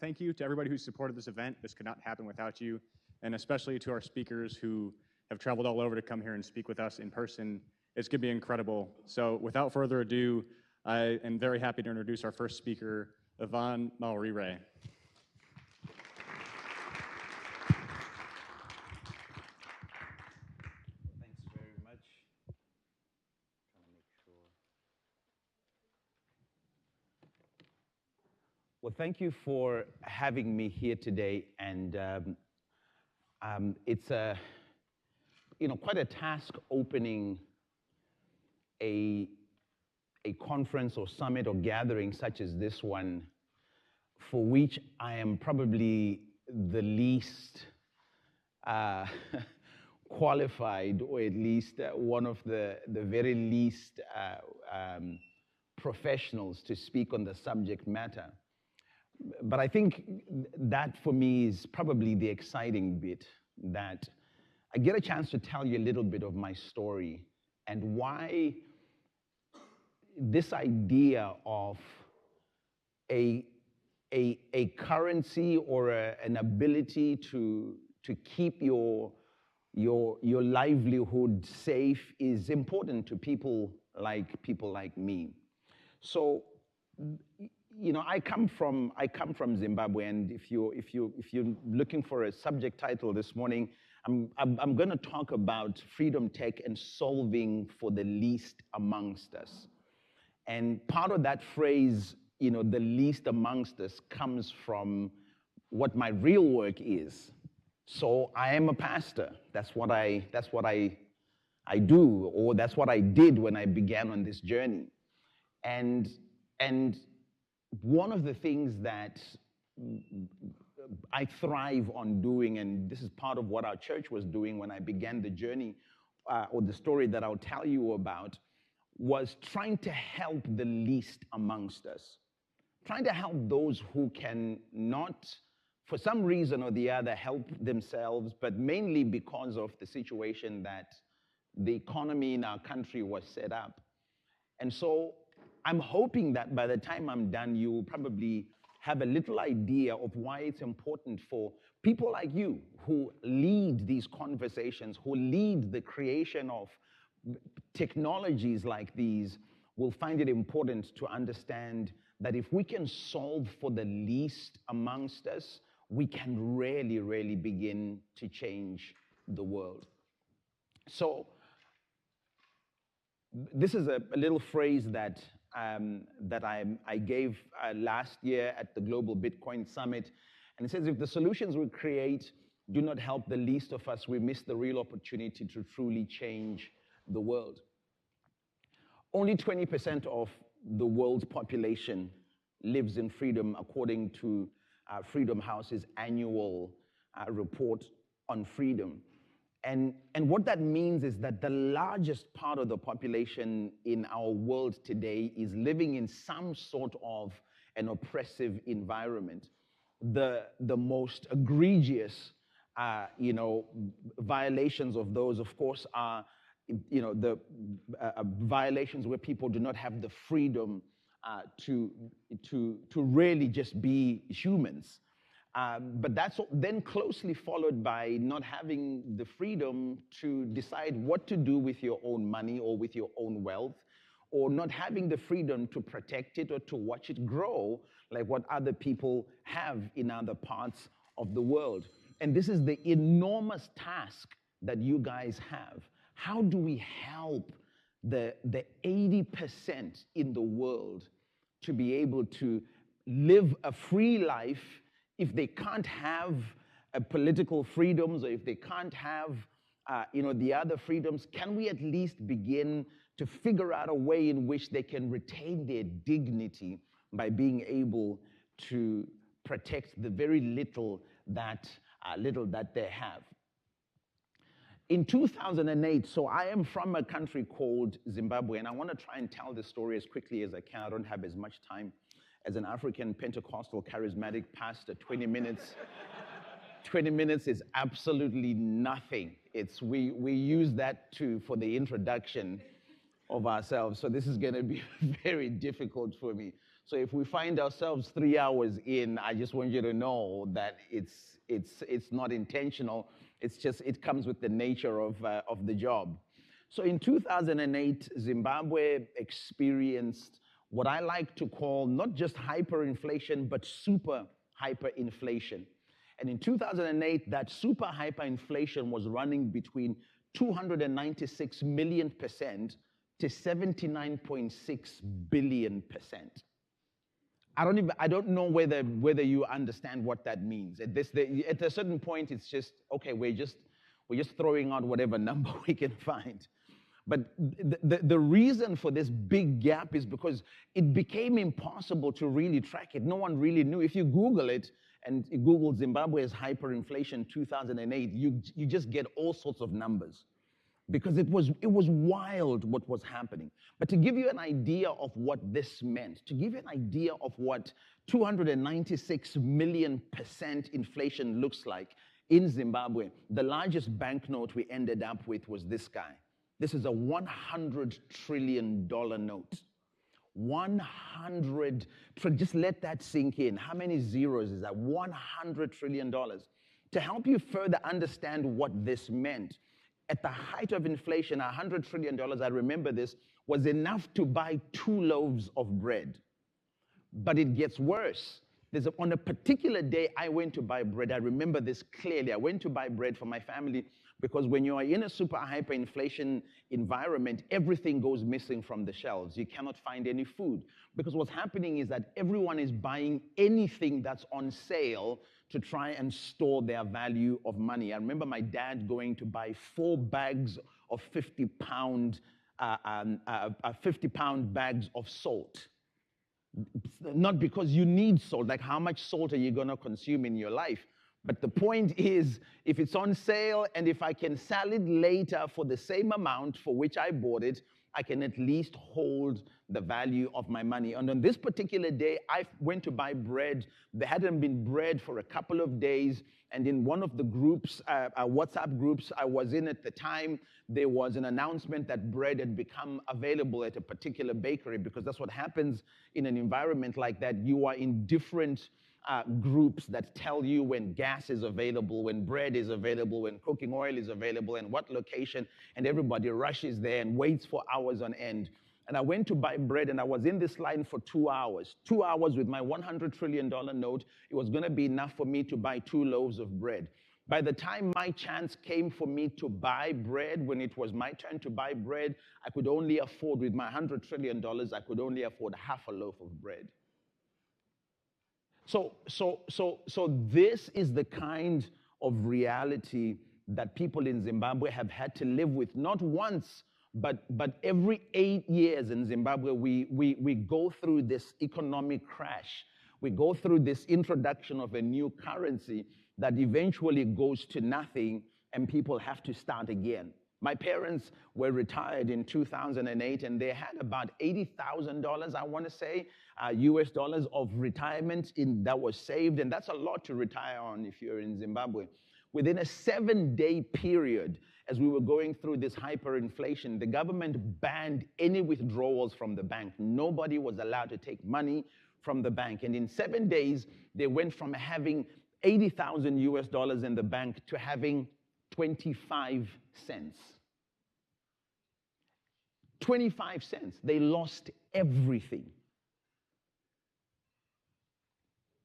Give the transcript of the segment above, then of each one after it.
Thank you to everybody who supported this event. This could not happen without you, and especially to our speakers who have traveled all over to come here and speak with us in person. It's going to be incredible. So without further ado, I am very happy to introduce our first speaker, Yvonne Mawarire. Thanks very much. Trying to make sure. Well, thank you for having me here today, and it's quite a task opening a conference or summit or gathering such as this one, for which I am probably the least qualified, or at least one of the very least professionals to speak on the subject matter. But I think that for me is probably the exciting bit, that I get a chance to tell you a little bit of my story and why this idea of a currency or an ability to keep your livelihood safe is important to people like me. So, I come from Zimbabwe, and if you're looking for a subject title this morning, I'm going to talk about freedom tech and solving for the least amongst us. And part of that phrase, the least amongst us, comes from what my real work is. So I am a pastor. That's what I do, or that's what I did when I began on this journey. And one of the things that I thrive on doing, and this is part of what our church was doing when I began the journey, or the story that I'll tell you about, was trying to help the least amongst us. Trying to help those who can not, for some reason or the other, help themselves, but mainly because of the situation that the economy in our country was set up. And so I'm hoping that by the time I'm done, you will probably have a little idea of why it's important for people like you who lead these conversations, who lead the creation of technologies like these, will find it important to understand that if we can solve for the least amongst us, we can really, really begin to change the world. So this is a little phrase that I gave last year at the Global Bitcoin Summit. And it says, if the solutions we create do not help the least of us, we miss the real opportunity to truly change the world. Only 20% of the world's population lives in freedom, according to Freedom House's annual report on freedom. And what that means is that the largest part of the population in our world today is living in some sort of an oppressive environment. The most egregious, violations of those, of course, are the violations where people do not have the freedom to really just be humans. But that's then closely followed by not having the freedom to decide what to do with your own money or with your own wealth, or not having the freedom to protect it or to watch it grow like what other people have in other parts of the world. And this is the enormous task that you guys have. How do we help the 80% in the world to be able to live a free life if they can't have political freedoms, or if they can't have the other freedoms? Can we at least begin to figure out a way in which they can retain their dignity by being able to protect the very little that they have? In 2008, so I am from a country called Zimbabwe, and I want to try and tell this story as quickly as I can. I don't have as much time as an African Pentecostal charismatic pastor. 20 minutes is absolutely nothing. We use that for the introduction of ourselves. So this is going to be very difficult for me. So if we find ourselves 3 hours in, I just want you to know that it's not intentional. It's just, it comes with the nature of the job. So in 2008, Zimbabwe experienced what I like to call not just hyperinflation, but super hyperinflation. And in 2008, that super hyperinflation was running between 296 million% to 79.6 billion%. I don't know whether you understand what that means. At a certain point, it's just, okay, we're just throwing out whatever number we can find. But the reason for this big gap is because it became impossible to really track it. No one really knew. If you Google it, and you Google Zimbabwe's hyperinflation 2008, you just get all sorts of numbers, because it was wild what was happening. But to give you an idea of what this meant, to give you an idea of what 296 million% inflation looks like in Zimbabwe, the largest banknote we ended up with was this guy. This is a $100 trillion note. 100, just let that sink in. How many zeros is that? $100 trillion. To help you further understand what this meant, at the height of inflation, $100 trillion, I remember this, was enough to buy 2 loaves of bread. But it gets worse. On a particular day, I went to buy bread. I remember this clearly. I went to buy bread for my family because when you are in a super hyperinflation environment, everything goes missing from the shelves. You cannot find any food. Because what's happening is that everyone is buying anything that's on sale to try and store their value of money. I remember my dad going to buy 4 bags of 50-pound bags of salt. Not because you need salt, like how much salt are you going to consume in your life? But the point is, if it's on sale and if I can sell it later for the same amount for which I bought it, I can at least hold the value of my money. And on this particular day, I went to buy bread. There hadn't been bread for a couple of days. And in one of the groups, WhatsApp groups I was in at the time, there was an announcement that bread had become available at a particular bakery, because that's what happens in an environment like that. You are in different groups that tell you when gas is available, when bread is available, when cooking oil is available, and what location, and everybody rushes there and waits for hours on end. And I went to buy bread, and I was in this line for 2 hours. 2 hours with my $100 trillion note. It was going to be enough for me to buy 2 loaves of bread. By the time my chance came for me to buy bread, when it was my turn to buy bread, I could only afford, with my $100 trillion, I could only afford half a loaf of bread. So this is the kind of reality that people in Zimbabwe have had to live with, not once, but every 8 years in Zimbabwe, we go through this economic crash. We go through this introduction of a new currency that eventually goes to nothing, and people have to start again. My parents were retired in 2008, and they had about $80,000, I want to say, US dollars of retirement that was saved, and that's a lot to retire on if you're in Zimbabwe. Within a 7-day period, as we were going through this hyperinflation, the government banned any withdrawals from the bank. Nobody was allowed to take money from the bank. And in 7 days, they went from having 80,000 US dollars in the bank to having 25 cents. 25 cents. They lost everything.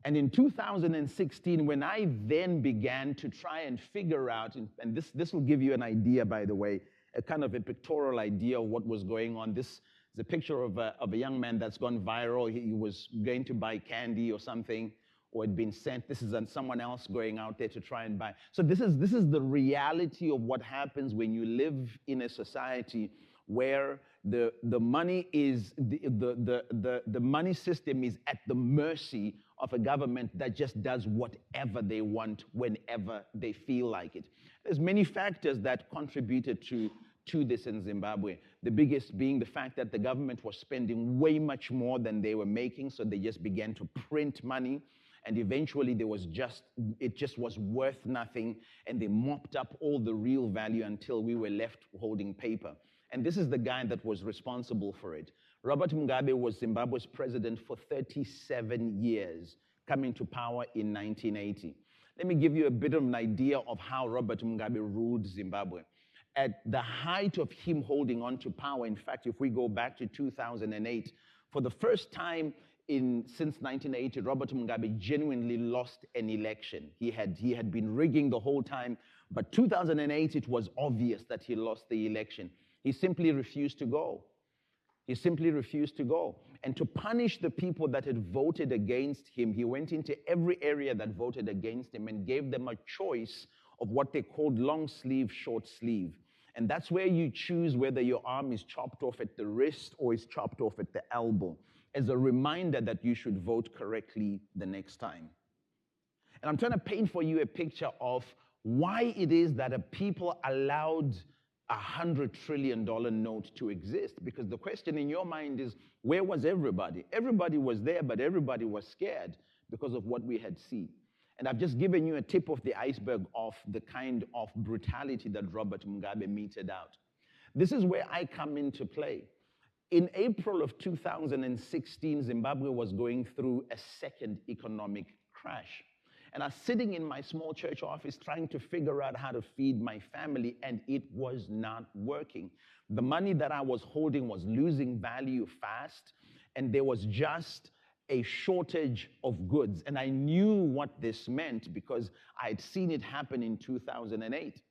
And in 2016, when I then began to try and figure out, and this will give you an idea, by the way, a kind of a pictorial idea of what was going on. This is a picture of a young man that's gone viral. He was going to buy candy or something, or had been sent. This is someone else going out there to try and buy. So this is the reality of what happens when you live in a society where the money is the money system is at the mercy of a government that just does whatever they want whenever they feel like it. There's many factors that contributed to this in Zimbabwe. The biggest being the fact that the government was spending way much more than they were making, so they just began to print money. And eventually it just was worth nothing, and they mopped up all the real value until we were left holding paper. And this is the guy that was responsible for it. Robert Mugabe was Zimbabwe's president for 37 years, coming to power in 1980. Let me give you a bit of an idea of how Robert Mugabe ruled Zimbabwe. At the height of him holding on to power, in fact, if we go back to 2008, for the first time since 1980, Robert Mugabe genuinely lost an election. He had been rigging the whole time, but 2008, it was obvious that he lost the election. He simply refused to go. He simply refused to go. And to punish the people that had voted against him, he went into every area that voted against him and gave them a choice of what they called long sleeve, short sleeve. And that's where you choose whether your arm is chopped off at the wrist or is chopped off at the elbow, as a reminder that you should vote correctly the next time. And I'm trying to paint for you a picture of why it is that a people allowed $100 trillion note to exist. Because the question in your mind is, where was everybody? Everybody was there, but everybody was scared because of what we had seen. And I've just given you a tip of the iceberg of the kind of brutality that Robert Mugabe meted out. This is where I come into play. In April of 2016, Zimbabwe was going through a second economic crash. And I was sitting in my small church office trying to figure out how to feed my family, and it was not working. The money that I was holding was losing value fast, and there was just a shortage of goods. And I knew what this meant because I'd seen it happen in 2008.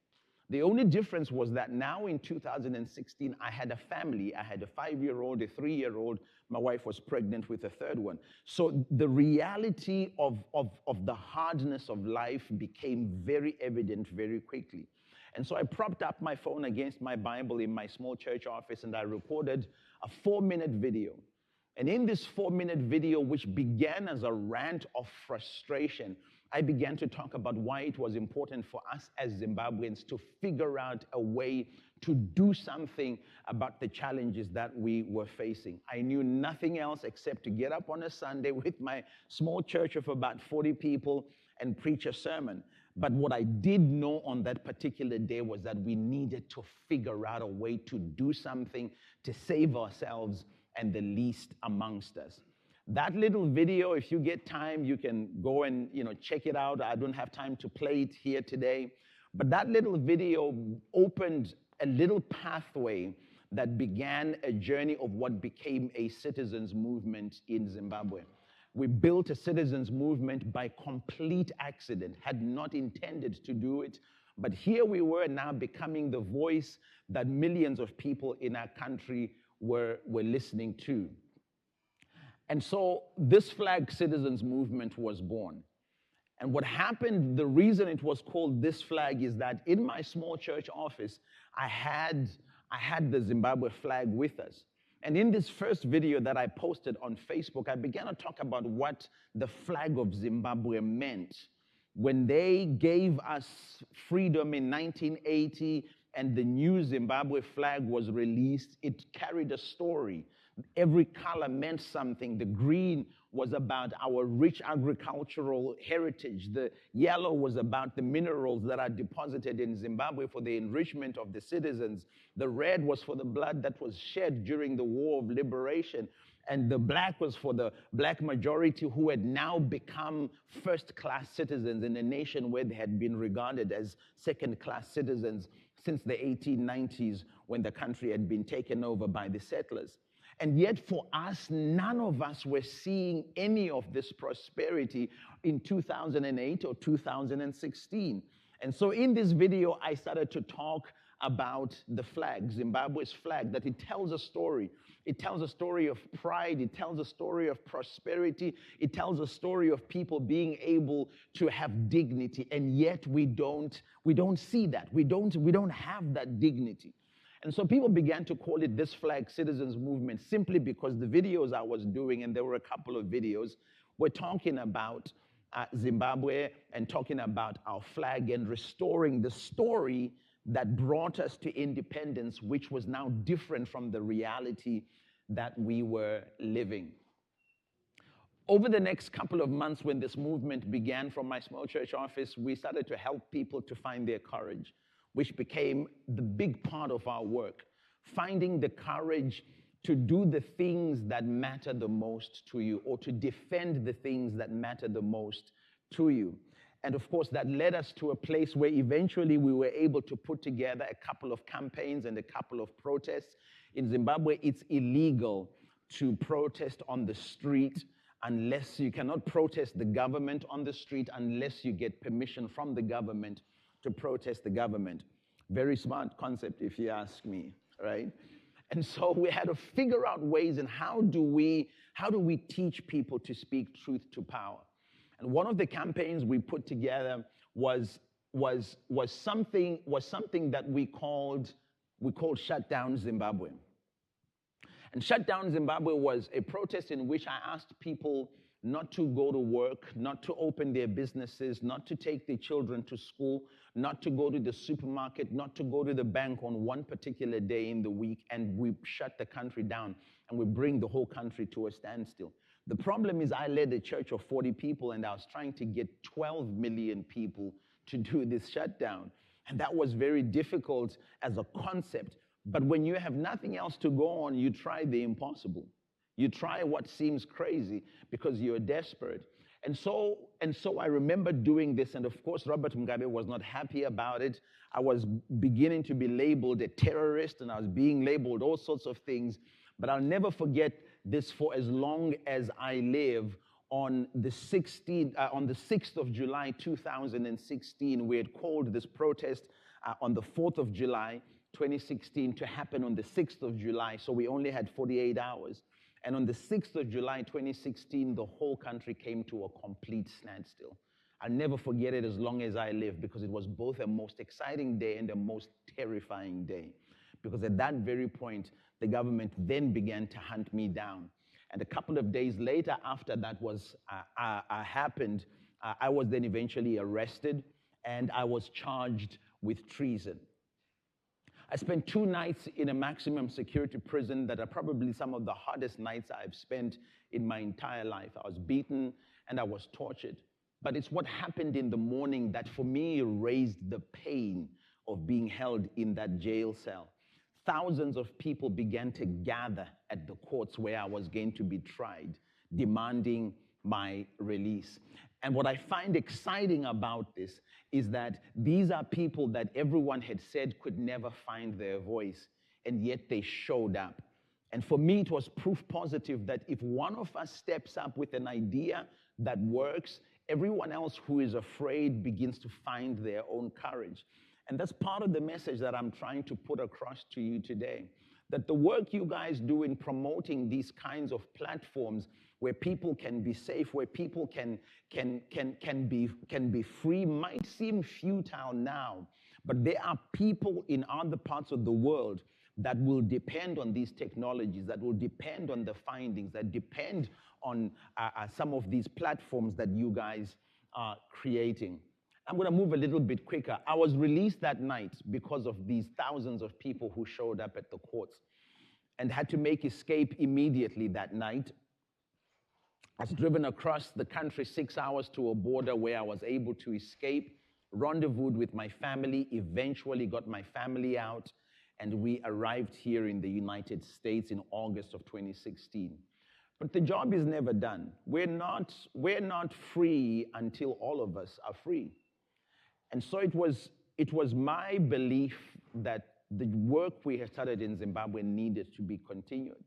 The only difference was that now in 2016, I had a family. I had a 5-year-old, a 3-year-old. My wife was pregnant with a third one. So the reality of the hardness of life became very evident very quickly. And so I propped up my phone against my Bible in my small church office, and I recorded a 4-minute video. And in this 4-minute video, which began as a rant of frustration, I began to talk about why it was important for us as Zimbabweans to figure out a way to do something about the challenges that we were facing. I knew nothing else except to get up on a Sunday with my small church of about 40 people and preach a sermon. But what I did know on that particular day was that we needed to figure out a way to do something to save ourselves and the least amongst us. That little video, if you get time, you can go and check it out. I don't have time to play it here today. But that little video opened a little pathway that began a journey of what became a citizens movement in Zimbabwe. We built a citizens movement by complete accident, had not intended to do it. But here we were now becoming the voice that millions of people in our country were listening to. And so this flag citizens movement was born. And what happened, the reason it was called This Flag is that in my small church office, I had the Zimbabwe flag with us. And in this first video that I posted on Facebook, I began to talk about what the flag of Zimbabwe meant. When they gave us freedom in 1980 and the new Zimbabwe flag was released, it carried a story. Every color meant something. The green was about our rich agricultural heritage. The yellow was about the minerals that are deposited in Zimbabwe for the enrichment of the citizens. The red was for the blood that was shed during the War of Liberation. And the black was for the black majority who had now become first-class citizens in a nation where they had been regarded as second-class citizens since the 1890s when the country had been taken over by the settlers. And yet for us, none of us were seeing any of this prosperity in 2008 or 2016. And so in this video, I started to talk about the flag, Zimbabwe's flag, that it tells a story. It tells a story of pride. It tells a story of prosperity. It tells a story of people being able to have dignity. And yet we don't see that. We don't have that dignity. And so people began to call it This Flag Citizens Movement simply because the videos I was doing, and there were a couple of videos, were talking about Zimbabwe and talking about our flag and restoring the story that brought us to independence, which was now different from the reality that we were living. Over the next couple of months when this movement began from my small church office, we started to help people to find their courage, which became the big part of our work, finding the courage to do the things that matter the most to you, or to defend the things that matter the most to you. And of course, that led us to a place where eventually we were able to put together a couple of campaigns and a couple of protests. In Zimbabwe, it's illegal to protest on the street unless you cannot protest the government on the street unless you get permission from the government to protest the government. Very smart concept, if you ask me, right? And so we had to figure out ways and how do we teach people to speak truth to power. And one of the campaigns we put together was something that we called Shut Down Zimbabwe. And Shut Down Zimbabwe was a protest in which I asked people not to go to work, not to open their businesses, not to take their children to school, not to go to the supermarket, not to go to the bank on one particular day in the week, and we shut the country down and we bring the whole country to a standstill. The problem is I led a church of 40 people and I was trying to get 12 million people to do this shutdown. And that was very difficult as a concept. But when you have nothing else to go on, you try the impossible. You try what seems crazy because you're desperate. And so I remember doing this, and of course, Robert Mugabe was not happy about it. I was beginning to be labeled a terrorist, and I was being labeled all sorts of things. But I'll never forget this for as long as I live. On the 6th of July, 2016, we had called this protest on the 4th of July, 2016, to happen on the 6th of July. So we only had 48 hours. And on the 6th of July, 2016, the whole country came to a complete standstill. I'll never forget it as long as I live, because it was both a most exciting day and a most terrifying day. Because at that very point, the government then began to hunt me down. And a couple of days later, after that happened, I was then eventually arrested, and I was charged with treason. I spent 2 nights in a maximum security prison that are probably some of the hardest nights I've spent in my entire life. I was beaten and I was tortured. But it's what happened in the morning that for me raised the pain of being held in that jail cell. Thousands of people began to gather at the courts where I was going to be tried, demanding my release. And what I find exciting about this is that these are people that everyone had said could never find their voice, and yet they showed up. And for me, it was proof positive that if one of us steps up with an idea that works, everyone else who is afraid begins to find their own courage. And that's part of the message that I'm trying to put across to you today. That the work you guys do in promoting these kinds of platforms where people can be safe, where people can be free, might seem futile now. But there are people in other parts of the world that will depend on these technologies, that will depend on the findings, that depend on some of these platforms that you guys are creating. I'm going to move a little bit quicker. I was released that night because of these thousands of people who showed up at the courts and had to make escape immediately that night. I was driven across the country 6 hours to a border where I was able to escape, rendezvoused with my family, eventually got my family out, and we arrived here in the United States in August of 2016. But the job is never done. We're not free until all of us are free. And so it was my belief that the work we had started in Zimbabwe needed to be continued.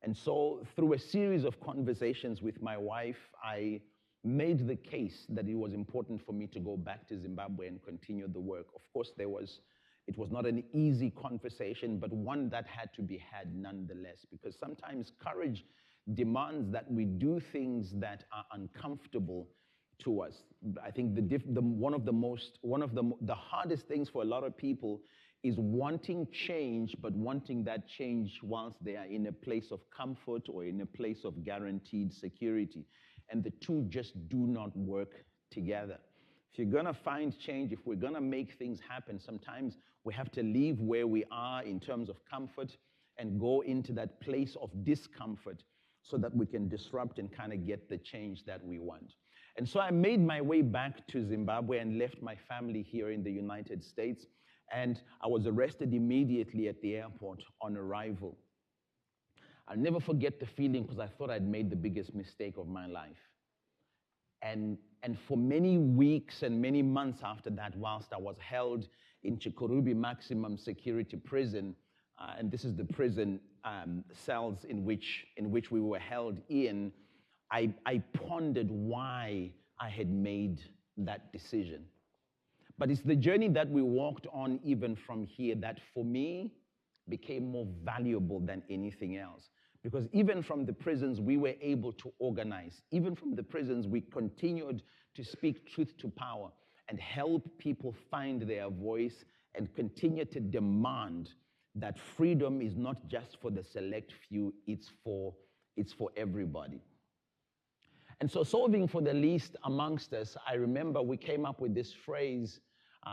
And so through a series of conversations with my wife, I made the case that it was important for me to go back to Zimbabwe and continue the work. Of course, it was not an easy conversation, but one that had to be had nonetheless, because sometimes courage demands that we do things that are uncomfortable to us. I think one of the hardest things for a lot of people is wanting change, but wanting that change whilst they are in a place of comfort or in a place of guaranteed security. And the two just do not work together. If you're gonna find change, if we're gonna make things happen, sometimes we have to leave where we are in terms of comfort and go into that place of discomfort so that we can disrupt and kind of get the change that we want. And so I made my way back to Zimbabwe and left my family here in the United States. And I was arrested immediately at the airport on arrival. I'll never forget the feeling because I thought I'd made the biggest mistake of my life. And for many weeks and many months after that, whilst I was held in Chikurubi Maximum Security Prison, and this is the prison cells in which we were held in, I pondered why I had made that decision. But it's the journey that we walked on even from here that for me became more valuable than anything else. Because even from the prisons, we were able to organize. Even from the prisons, we continued to speak truth to power and help people find their voice and continue to demand that freedom is not just for the select few, it's for everybody. And so solving for the least amongst us, I remember we came up with this phrase.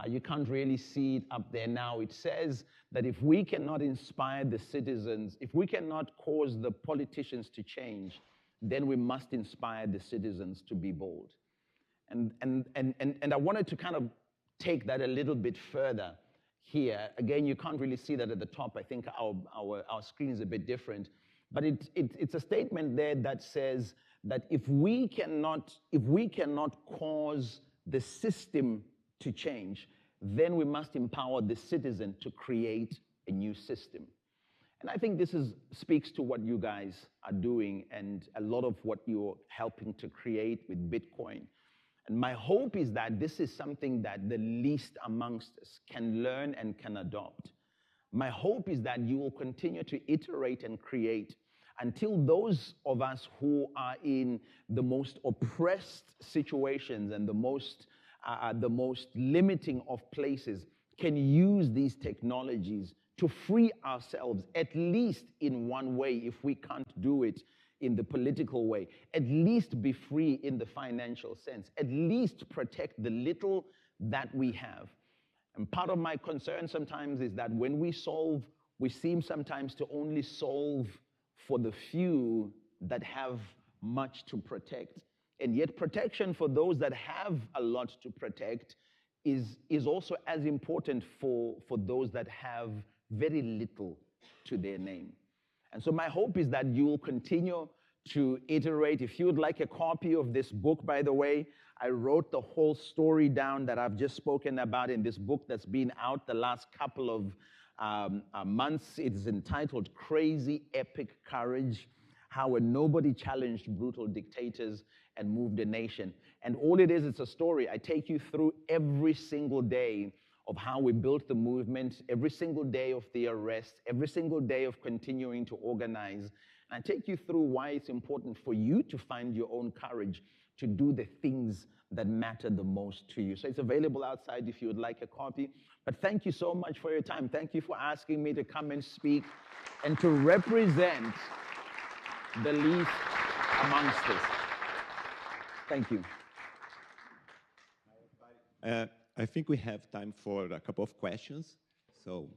You can't really see it up there now. It says that if we cannot inspire the citizens, if we cannot cause the politicians to change, then we must inspire the citizens to be bold. And I wanted to kind of take that a little bit further here. Again, you can't really see that at the top. I think our screen is a bit different. But it's a statement there that says that if we cannot cause the system to change, then we must empower the citizen to create a new system. And I think this speaks to what you guys are doing and a lot of what you're helping to create with Bitcoin. And my hope is that this is something that the least amongst us can learn and can adopt. My hope is that you will continue to iterate and create until those of us who are in the most oppressed situations and the most limiting of places can use these technologies to free ourselves, at least in one way, if we can't do it in the political way, at least be free in the financial sense, at least protect the little that we have. And part of my concern sometimes is that when we solve, we seem sometimes to only solve for the few that have much to protect. And yet protection for those that have a lot to protect is also as important for those that have very little to their name. And so my hope is that you will continue to iterate. If you would like a copy of this book, by the way, I wrote the whole story down that I've just spoken about in this book that's been out the last couple of months. It is entitled Crazy Epic Courage: How a Nobody Challenged Brutal Dictators and Moved a Nation. And all it is, it's a story. I take you through every single day of how we built the movement, every single day of the arrest, every single day of continuing to organize. And I take you through why it's important for you to find your own courage to do the things that matter the most to you. So it's available outside if you would like a copy. But thank you so much for your time. Thank you for asking me to come and speak and to represent the least amongst us. Thank you. I think we have time for a couple of questions. So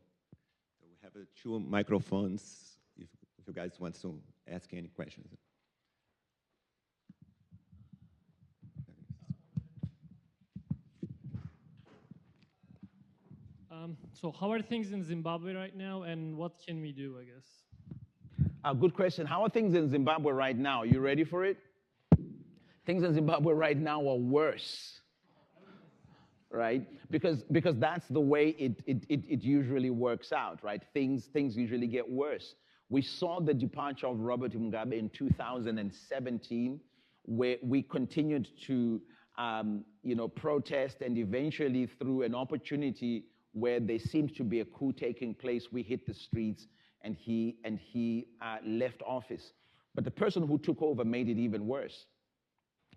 we have two microphones if you guys want to ask any questions. So how are things in Zimbabwe right now, and what can we do, I guess? Good question. How are things in Zimbabwe right now? You ready for it? Things in Zimbabwe right now are worse, right? Because that's the way it usually works out, right? Things usually get worse. We saw the departure of Robert Mugabe in 2017, where we continued to protest, and eventually through an opportunity where there seemed to be a coup taking place, we hit the streets and he left office. But the person who took over made it even worse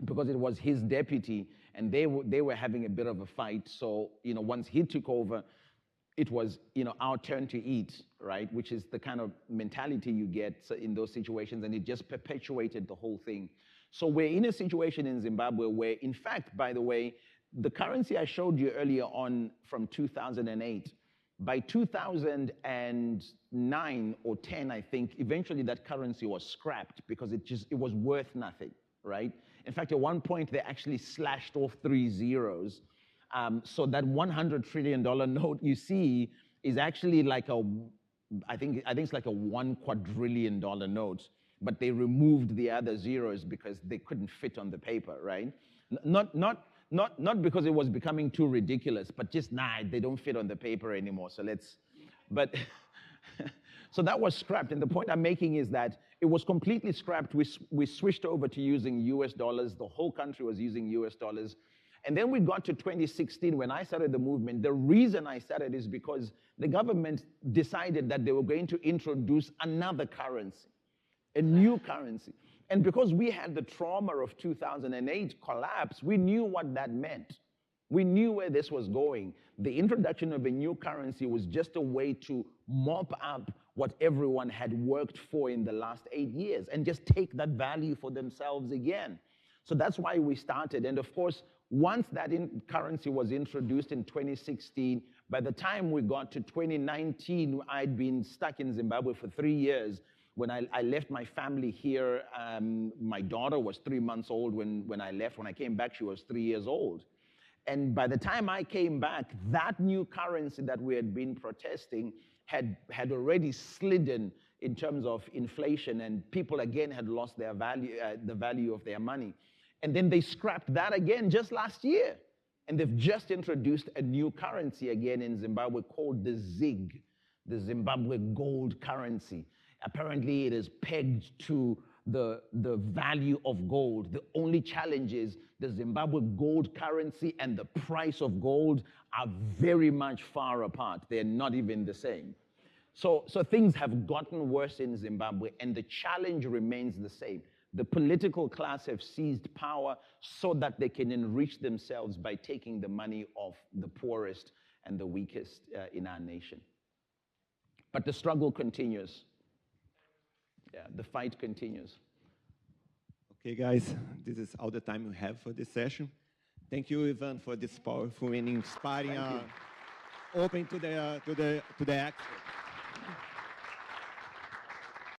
because it was his deputy and they were having a bit of a fight. So, once he took over, it was, our turn to eat, right? Which is the kind of mentality you get in those situations, and it just perpetuated the whole thing. So we're in a situation in Zimbabwe where, in fact, by the way, the currency I showed you earlier on from 2008, by 2009 or 10, I think, eventually that currency was scrapped because it was worth nothing, right? In fact, at one point, they actually slashed off 3 zeros. So that $100 trillion note you see is actually like a I think it's like a $1 quadrillion note, but they removed the other zeros because they couldn't fit on the paper, right? Not because it was becoming too ridiculous, but just, they don't fit on the paper anymore. So but so that was scrapped. And the point I'm making is that it was completely scrapped. We switched over to using US dollars. The whole country was using US dollars. And then we got to 2016 when I started the movement. The reason I started is because the government decided that they were going to introduce another currency, a new currency. And because we had the trauma of 2008 collapse, we knew what that meant. We knew where this was going. The introduction of a new currency was just a way to mop up what everyone had worked for in the last 8 years and just take that value for themselves again. So that's why we started. And of course, once that currency was introduced in 2016, by the time we got to 2019, I'd been stuck in Zimbabwe for 3 years. When I left my family here, my daughter was 3 months old when I left. When I came back, she was 3 years old. And by the time I came back, that new currency that we had been protesting had already slidden in terms of inflation, and people again had lost their value, the value of their money. And then they scrapped that again just last year. And they've just introduced a new currency again in Zimbabwe called the ZiG, the Zimbabwe gold currency. Apparently it is pegged to the value of gold. The only challenge is the Zimbabwe gold currency and the price of gold are very much far apart. They're not even the same. So things have gotten worse in Zimbabwe, and the challenge remains the same. The political class have seized power so that they can enrich themselves by taking the money of the poorest and the weakest in our nation. But the struggle continues. Yeah, the fight continues. Okay, guys, this is all the time we have for this session. Thank you, Ivan, for this powerful and inspiring open to the expert.